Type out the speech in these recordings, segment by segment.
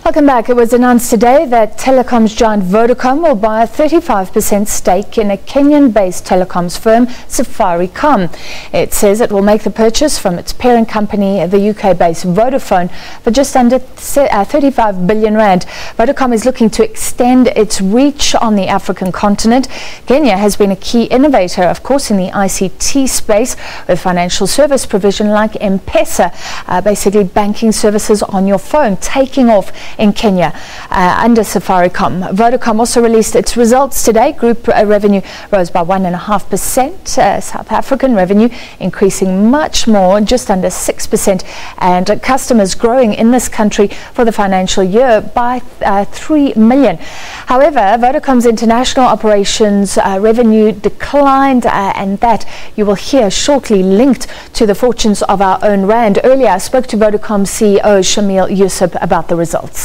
Welcome back. It was announced today that telecoms giant Vodacom will buy a 35% stake in a Kenyan-based telecoms firm, Safaricom. It says it will make the purchase from its parent company, the UK-based Vodafone, for just under 35 billion rand. Vodacom is looking to extend its reach on the African continent. Kenya has been a key innovator, of course, in the ICT space with financial service provision like M-PESA, basically banking services on your phone, taking off in Kenya under Safaricom. Vodacom also released its results today. Group revenue rose by 1.5%. South African revenue increasing much more, just under 6%, and customers growing in this country for the financial year by 3 million. However, Vodacom's international operations revenue declined, and that you will hear shortly linked to the fortunes of our own rand. Earlier, I spoke to Vodacom CEO Shameel Joosub about the results.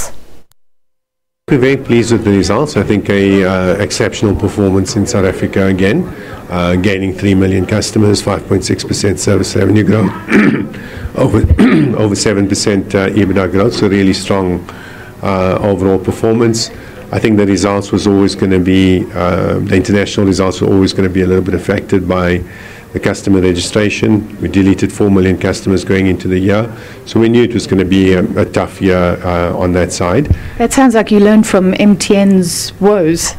We're very pleased with the results. I think a exceptional performance in South Africa again, gaining 3 million customers, 5.6% service revenue growth, over 7% EBITDA growth, so really strong overall performance. I think the results was always going to be, the international results were always going to be a little bit affected by the customer registration. We deleted 4 million customers going into the year, so we knew it was going to be a tough year on that side. That sounds like you learned from MTN's woes.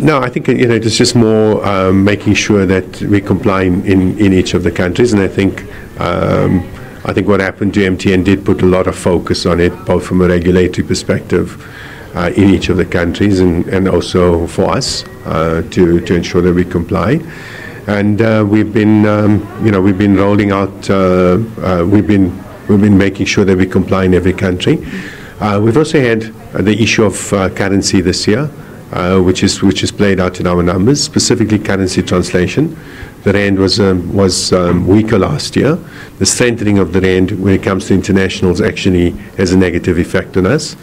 No, I think it was just more making sure that we comply in each of the countries, and I think what happened to MTN did put a lot of focus on it, both from a regulatory perspective in each of the countries, and also for us to ensure that we comply. And we've been rolling out. We've been making sure that we comply in every country. We've also had the issue of currency this year, which is played out in our numbers, specifically currency translation. The rand was weaker last year. The strengthening of the rand when it comes to internationals actually has a negative effect on us.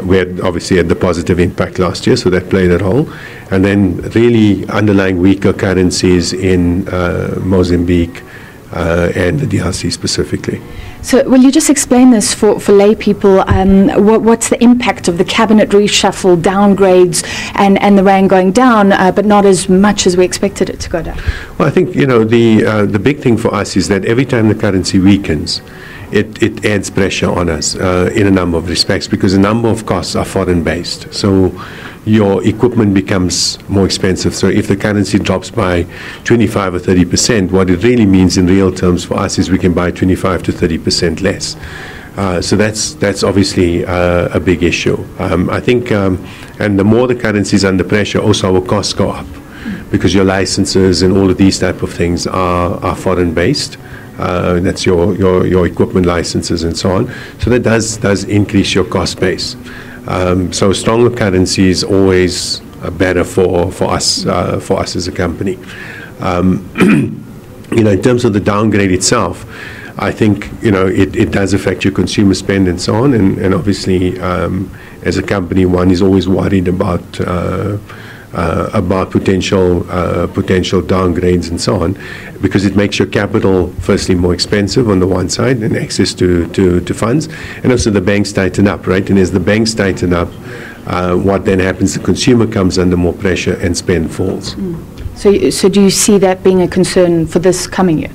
We had obviously had the positive impact last year, so that played a role. And then really underlying weaker currencies in Mozambique and the DRC specifically. So will you just explain this for lay people? What's the impact of the cabinet reshuffle, downgrades, and the rand going down, but not as much as we expected it to go down? Well, I think the big thing for us is that every time the currency weakens, it adds pressure on us in a number of respects, because a number of costs are foreign based. So your equipment becomes more expensive. So if the currency drops by 25 or 30%, what it really means in real terms for us is we can buy 25 to 30% less. So that's obviously a big issue. I think, and the more the currency is under pressure, also our costs go up, because your licenses and all of these type of things are foreign based. That's your equipment licenses and so on. So that does increase your cost base. So stronger currency is always better for us as a company. In terms of the downgrade itself, I think it does affect your consumer spend and so on. And obviously, as a company, one is always worried about potential downgrades and so on, because it makes your capital firstly more expensive on the one side, and access to funds, and also the banks tighten up, right? And as the banks tighten up, what then happens? The consumer comes under more pressure and spend falls. So do you see that being a concern for this coming year?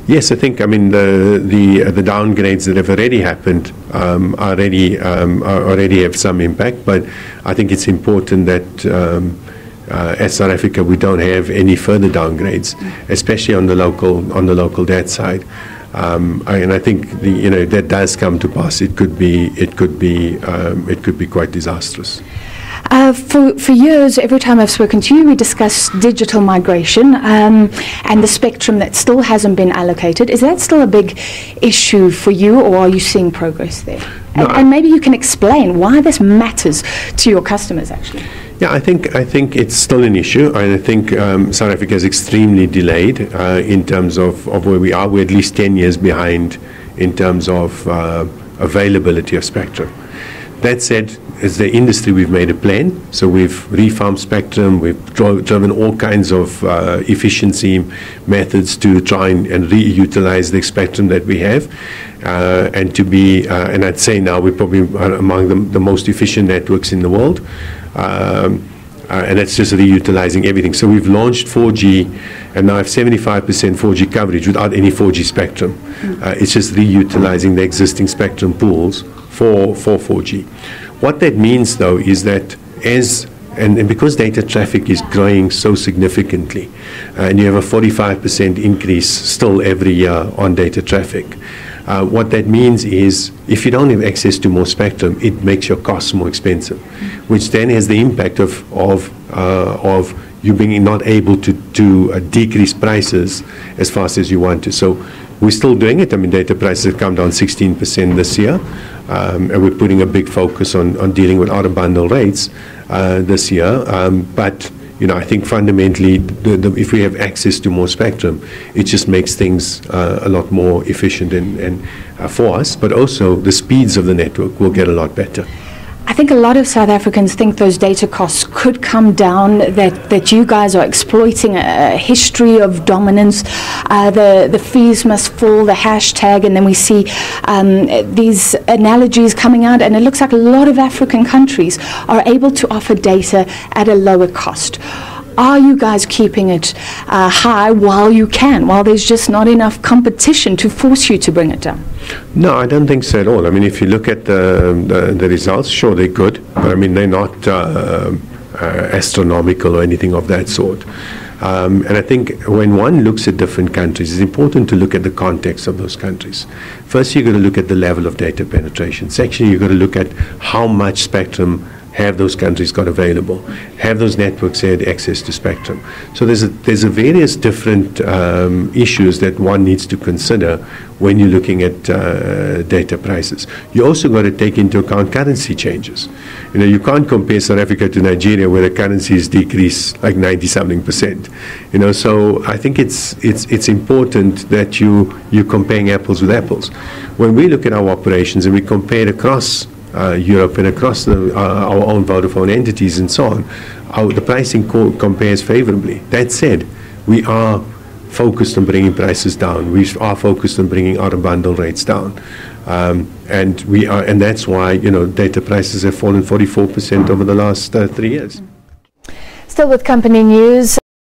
Yes, I think. I mean, the downgrades that have already happened already have some impact. But I think it's important that as South Africa, we don't have any further downgrades, especially on the local debt side. And I think that does come to pass. It could be quite disastrous. For years, every time I've spoken to you, we discuss digital migration and the spectrum that still hasn't been allocated. Is that still a big issue for you, or are you seeing progress there? No, and maybe you can explain why this matters to your customers, actually. Yeah, I think it's still an issue, and I think South Africa is extremely delayed in terms of where we are. We're at least 10 years behind in terms of availability of spectrum. That said, as the industry, we've made a plan. So we've refarmed spectrum, we've driven all kinds of efficiency methods to try and reutilize the spectrum that we have. And to be, and I'd say now we're probably among the most efficient networks in the world. And that's just reutilizing everything. So we've launched 4G, and now have 75% 4G coverage without any 4G spectrum. It's just reutilizing the existing spectrum pools for 4G. What that means, though, is that and because data traffic is growing so significantly, and you have a 45% increase still every year on data traffic, what that means is if you don't have access to more spectrum, it makes your costs more expensive, which then has the impact of you being not able to decrease prices as fast as you want to. So we're still doing it. I mean, data prices have come down 16% this year, and we're putting a big focus on dealing with out-of-bundle rates this year. But I think fundamentally, if we have access to more spectrum, it just makes things a lot more efficient and for us, but also the speeds of the network will get a lot better. I think a lot of South Africans think those data costs could come down, that you guys are exploiting a history of dominance. The fees must fall, the hashtag, and then we see these analogies coming out, and it looks like a lot of African countries are able to offer data at a lower cost. Are you guys keeping it high while there's just not enough competition to force you to bring it down? No, I don't think so at all. I mean, if you look at the results, sure, they're good, but I mean, they're not astronomical or anything of that sort. And I think when one looks at different countries, it's important to look at the context of those countries. First, you've got to look at the level of data penetration. Secondly, you've got to look at how much spectrum have those countries got available, have those networks had access to spectrum. So there's a various different issues that one needs to consider when you're looking at data prices. You also got to take into account currency changes. You can't compare South Africa to Nigeria where the currency is decreased like 90-something%. So I think it's important that you're comparing apples with apples. When we look at our operations and we compare across Europe and across our own Vodafone entities and so on, the pricing compares favorably. That said, we are focused on bringing prices down. We are focused on bringing out-of-bundle rates down. And that's why, data prices have fallen 44% over the last 3 years. Still with company news.